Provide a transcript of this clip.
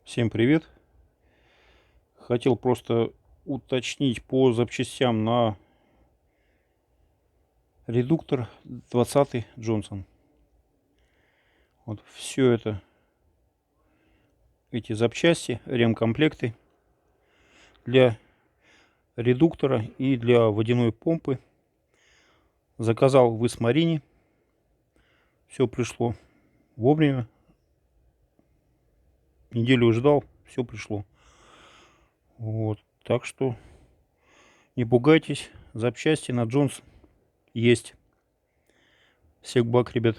Всем привет! Хотел просто уточнить по запчастям на редуктор 20 Джонсон. Вот все это, эти запчасти, ремкомплекты для редуктора и для водяной помпы заказал в Исмарине. Все пришло вовремя. Неделю ждал, все пришло. Вот, так что не пугайтесь, запчасти на Джонс есть. Всех благ, ребят.